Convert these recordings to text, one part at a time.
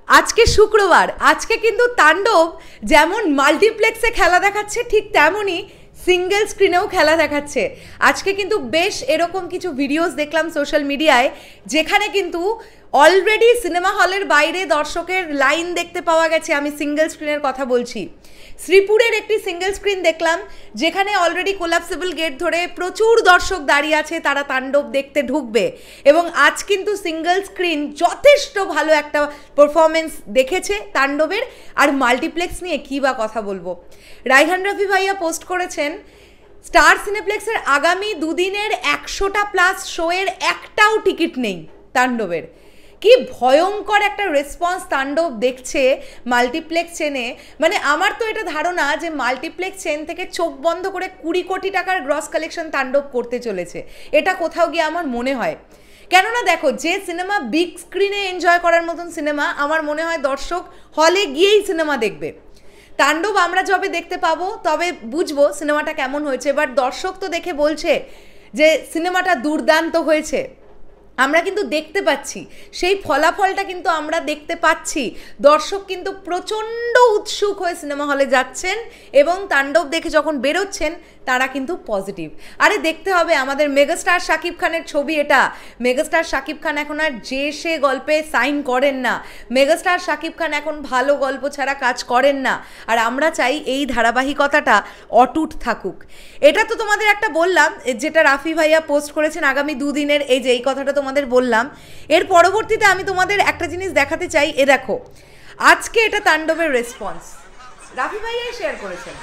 আজকে শুক্রবার, আজকে কিন্তু তাণ্ডব যেমন মাল্টিপ্লেক্সে খেলা দেখাচ্ছে ঠিক তেমনই সিঙ্গেল স্ক্রিনেও খেলা দেখাচ্ছে। আজকে কিন্তু বেশ এরকম কিছু ভিডিওস দেখলাম সোশ্যাল মিডিয়ায়, যেখানে কিন্তু অলরেডি সিনেমা হলের বাইরে দর্শকের লাইন দেখতে পাওয়া গেছে। আমি সিঙ্গেল স্ক্রিনের কথা বলছি। শ্রীপুরের একটি সিঙ্গেল স্ক্রিন দেখলাম, যেখানে অলরেডি কোলাপসেবল গেট ধরে প্রচুর দর্শক দাঁড়িয়ে আছে, তারা তাণ্ডব দেখতে ঢুকবে। এবং আজ কিন্তু সিঙ্গেল স্ক্রিন যথেষ্ট ভালো একটা পারফরমেন্স দেখেছে তাণ্ডবের। আর মাল্টিপ্লেক্স নিয়ে কী বা কথা বলবো। রাইহান রাফি ভাইয়া পোস্ট করেছেন, স্টার সিনেপ্লেক্সের আগামী দুদিনের 100টা প্লাস শোয়ের একটাও টিকিট নেই তাণ্ডবের। কি ভয়ঙ্কর একটা রেসপন্স তাণ্ডব দেখছে মাল্টিপ্লেক্স চেনে। মানে আমার তো এটা ধারণা যে মাল্টিপ্লেক্স চেন থেকে চোখ বন্ধ করে 20 কোটি টাকার গ্রস কালেকশন তাণ্ডব করতে চলেছে, এটা কোথাও গিয়ে আমার মনে হয়। কেননা দেখো, যে সিনেমা বিগ স্ক্রিনে এনজয় করার মতন সিনেমা, আমার মনে হয় দর্শক হলে গিয়েই সিনেমা দেখবে। তাণ্ডব আমরা যবে দেখতে পাবো তবে বুঝবো সিনেমাটা কেমন হয়েছে। বাট দর্শক তো দেখে বলছে যে সিনেমাটা দুর্দান্ত হয়েছে। আমরা কিন্তু দেখতে পাচ্ছি, সেই ফলাফলটা কিন্তু আমরা দেখতে পাচ্ছি। দর্শক কিন্তু প্রচণ্ড উৎসুক হয়ে সিনেমা হলে যাচ্ছেন এবং তাণ্ডব দেখে যখন বেরোচ্ছেন তারা কিন্তু পজিটিভ। আরে দেখতে হবে, আমাদের মেগাস্টার শাকিব খানের ছবি এটা। মেগাস্টার শাকিব খান এখন আর যে সে গল্পে সাইন করেন না। মেগাস্টার শাকিব খান এখন ভালো গল্প ছাড়া কাজ করেন না। আর আমরা চাই এই ধারাবাহিকতাটা অটুট থাকুক। এটা তো তোমাদের একটা বললাম, যেটা রাফি ভাইয়া পোস্ট করেছেন আগামী দুদিনের, এই যে এই কথাটা তোমাদের বললাম। এর পরবর্তীতে আমি তোমাদের একটা জিনিস দেখাতে চাই। এ দেখো, আজকে এটা তাণ্ডবের রেসপন্স রাফি ভাইয়াই শেয়ার করেছেন।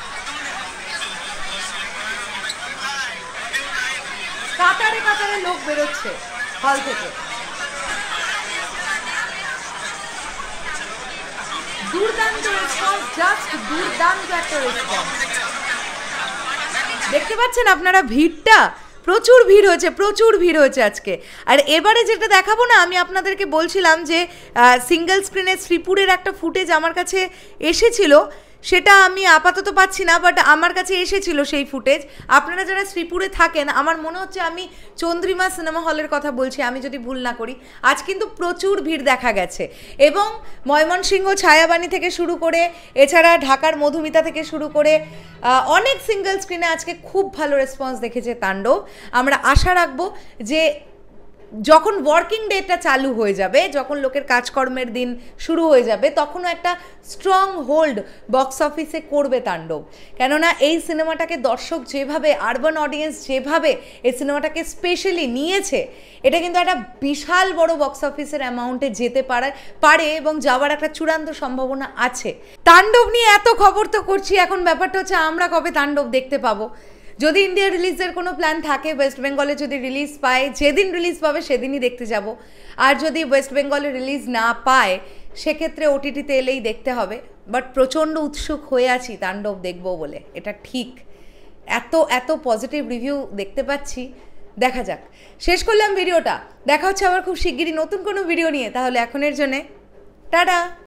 কাতারে কাতারে লোক বেরোচ্ছে হল থেকে। দুর্দান্ত রেসপন্স, জাস্ট দুর্দান্ত একটা রেসপন্স। দেখতে পাচ্ছেন আপনারা ভিড়টা? প্রচুর ভিড় হয়েছে, প্রচুর ভিড় হয়েছে আজকে। আর এবারে যেটা দেখাবো না, আমি আপনাদেরকে বলছিলাম যে সিঙ্গেল স্ক্রিনে শ্রীপুরের একটা ফুটেজ আমার কাছে এসেছিল, সেটা আমি আপাতত পাচ্ছি না, বাট আমার কাছে এসেছিল সেই ফুটেজ। আপনারা যারা শ্রীপুরে থাকেন, আমার মনে হচ্ছে আমি চন্দ্রিমা সিনেমা হলের কথা বলছি, আমি যদি ভুল না করি। আজ কিন্তু প্রচুর ভিড় দেখা গেছে এবং ময়মনসিংহ ছায়াবাণী থেকে শুরু করে, এছাড়া ঢাকার মধুমিতা থেকে শুরু করে অনেক সিঙ্গেল স্ক্রিনে আজকে খুব ভালো রেসপন্স দেখেছে তাণ্ডব। আমরা আশা রাখবো যে যখন ওয়ার্কিং ডেটা চালু হয়ে যাবে, যখন লোকের কাজকর্মের দিন শুরু হয়ে যাবে, তখনও একটা স্ট্রং হোল্ড বক্স অফিসে করবে তাণ্ডব। কেননা এই সিনেমাটাকে দর্শক যেভাবে, আরবান অডিয়েন্স যেভাবে এই সিনেমাটাকে স্পেশালি নিয়েছে, এটা কিন্তু একটা বিশাল বড় বক্স অফিসের অ্যামাউন্টে যেতে পারে এবং যাওয়ার একটা চূড়ান্ত সম্ভাবনা আছে। তাণ্ডব নিয়ে এত খবর তো করছি, এখন ব্যাপারটা হচ্ছে আমরা কবে তাণ্ডব দেখতে পাবো। যদি ইন্ডিয়া রিলিজের কোনো প্ল্যান থাকে, ওয়েস্ট বেঙ্গলে যদি রিলিজ পায়, যেদিন রিলিজ পাবে সেদিনই দেখতে যাব। আর যদি ওয়েস্ট বেঙ্গলে রিলিজ না পায়, সেক্ষেত্রে ওটিটিতে এলেই দেখতে হবে। বাট প্রচণ্ড উৎসুক হয়ে আছি তাণ্ডব দেখবো বলে, এটা ঠিক। এত পজিটিভ রিভিউ দেখতে পাচ্ছি, দেখা যাক। শেষ করলাম ভিডিওটা, দেখা হচ্ছে আবার খুব শিগগিরই নতুন কোনো ভিডিও নিয়ে। তাহলে এখনের জন্যে টাটা।